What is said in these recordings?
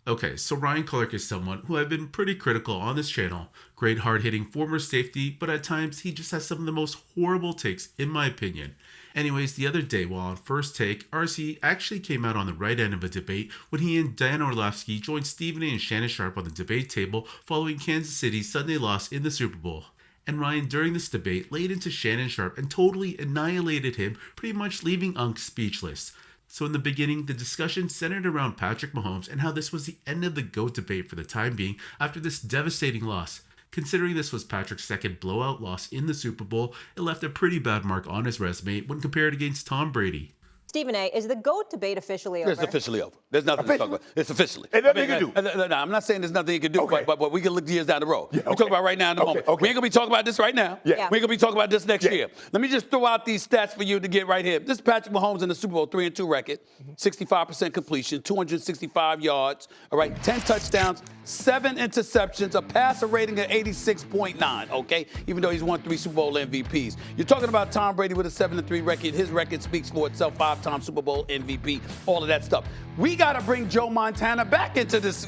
Okay, so Ryan Clark is someone who I've been pretty critical on this channel. Great hard-hitting former safety, but at times he just has some of the most horrible takes in my opinion. Anyways, the other day while on First Take, RC actually came out on the right end of a debate when he and Dan Orlovsky joined Stephen A and Shannon Sharpe on the debate table following Kansas City's Sunday loss in the Super Bowl. And Ryan, during this debate, laid into Shannon Sharpe and totally annihilated him, pretty much leaving Unc speechless. So in the beginning, the discussion centered around Patrick Mahomes and how this was the end of the GOAT debate for the time being after this devastating loss. Considering this was Patrick's second blowout loss in the Super Bowl, it left a pretty bad mark on his resume when compared against Tom Brady. Stephen A., is the GOAT debate officially over? It's officially over. There's nothing to talk about. It's officially. And nothing you can do. No, I'm not saying there's nothing you can do, Okay. but we can look years down the road. Yeah, We're talking about right now in the moment. Okay. We ain't going to be talking about this right now. Yeah. Yeah. We ain't going to be talking about this next Yeah. year. Let me just throw out these stats for you to get right here. This is Patrick Mahomes in the Super Bowl 3-2 record, 65% completion, 265 yards, all right, 10 touchdowns, 7 interceptions, a passer rating of 86.9, okay, even though he's won 3 Super Bowl MVPs. You're talking about Tom Brady with a 7-3 record. His record speaks for itself, 5-time Super Bowl MVP, all of that stuff. We got to bring Joe Montana back into this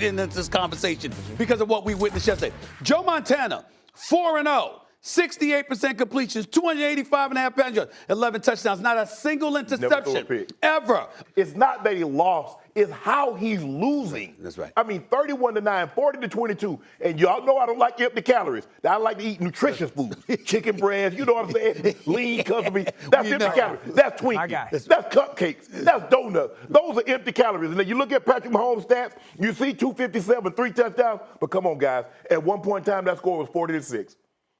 conversation because of what we witnessed yesterday. Joe Montana, 4-0. 68% completions, 285.5 passing yards, 11 touchdowns, not a single threw a interception pick. ever. It's not that he lost, it's how he's losing. That's right. I mean, 31-9, 40-22. And y'all know I don't like empty calories. I like to eat nutritious food. Chicken breast, you know what I'm saying? Lean custody. That's You empty know. calories. That's Twinkies. That's cupcakes. That's donuts. Those are empty calories. And then you look at Patrick Mahomes' stats, you see 257, 3 touchdowns. But come on, guys. At one point in time, that score was 40-6.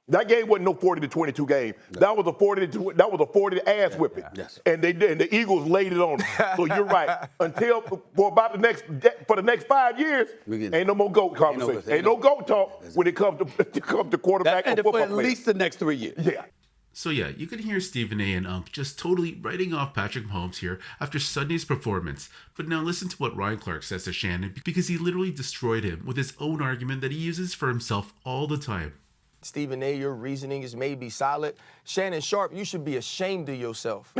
That game wasn't no 40-22 game. No. That was a 40 ass whipping. Yes. And the Eagles laid it on them. So you're right. Until for the next 5 years, ain't no more GOAT conversation. Ain't no GOAT talk when it comes to quarterback or football for at players. least the next 3 years. Yeah. So yeah, you can hear Stephen A and Unc just totally writing off Patrick Mahomes here after Sunday's performance. But now listen to what Ryan Clark says to Shannon because he literally destroyed him with his own argument that he uses for himself all the time. Stephen A., your reasoning is maybe solid. Shannon Sharpe, you should be ashamed of yourself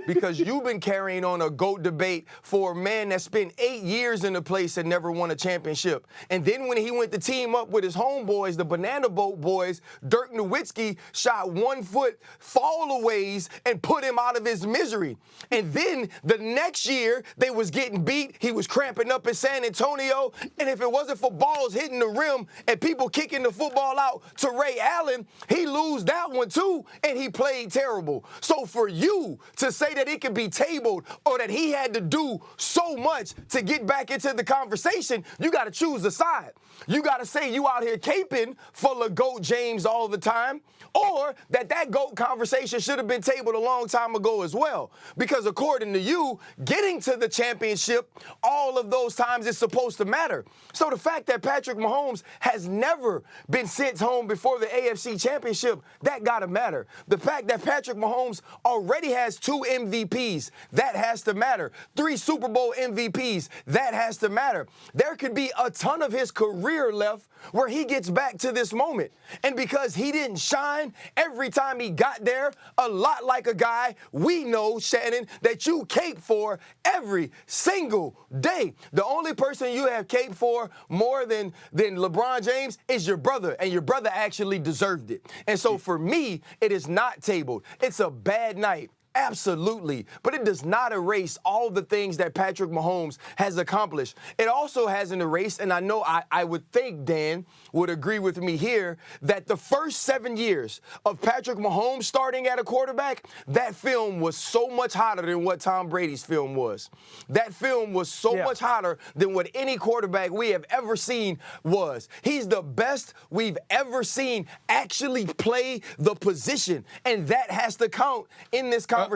because you've been carrying on a GOAT debate for a man that spent 8 years in the place and never won a championship. And then when he went to team up with his homeboys, the Banana Boat Boys, Dirk Nowitzki shot 1 foot fallaways and put him out of his misery. And then the next year, they was getting beat. He was cramping up in San Antonio. And if it wasn't for balls hitting the rim and people kicking the football out to Ray Allen, he lose that one too, and he played terrible. So for you to say that it could be tabled or that he had to do so much to get back into the conversation, you got to choose a side. You got to say you out here caping for the GOAT James all the time, or that GOAT conversation should have been tabled a long time ago as well. Because according to you, getting to the championship all of those times is supposed to matter. So the fact that Patrick Mahomes has never been sent home before the AFC Championship, that got to matter. The fact that Patrick Mahomes already has 2 MVPs, that has to matter. 3 Super Bowl MVPs, that has to matter. There could be a ton of his career left where he gets back to this moment. And because he didn't shine every time he got there, a lot like a guy we know, Shannon, that you cape for every single day. The only person you have cape for more than LeBron James is your brother, and your brother actually deserved it. And so for me, it is not tabled. It's a bad night. Absolutely. But it does not erase all the things that Patrick Mahomes has accomplished. It also hasn't erased, and I know I would think Dan would agree with me here, that the first 7 years of Patrick Mahomes starting at a quarterback, that film was so much hotter than what Tom Brady's film was. That film was so much hotter than what any quarterback we have ever seen was. He's the best we've ever seen actually play the position, and that has to count in this conversation.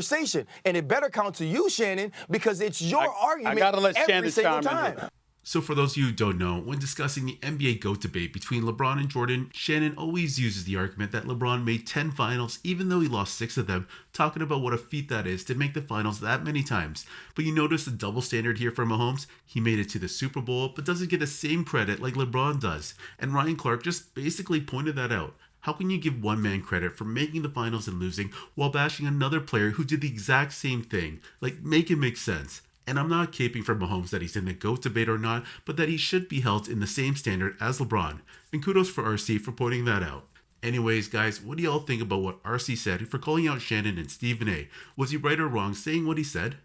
And it better count to you, Shannon, because it's your argument every single time. So for those of you who don't know, when discussing the NBA GOAT debate between LeBron and Jordan, Shannon always uses the argument that LeBron made 10 finals even though he lost 6 of them, talking about what a feat that is to make the finals that many times. But you notice the double standard here for Mahomes? He made it to the Super Bowl, but doesn't get the same credit like LeBron does. And Ryan Clark just basically pointed that out. How can you give one man credit for making the finals and losing while bashing another player who did the exact same thing? Like, make it make sense. And I'm not caping for Mahomes that he's in the GOAT debate or not, but that he should be held in the same standard as LeBron. And kudos for RC for pointing that out. Anyways, guys, what do y'all think about what RC said for calling out Shannon and Stephen A? Was he right or wrong saying what he said?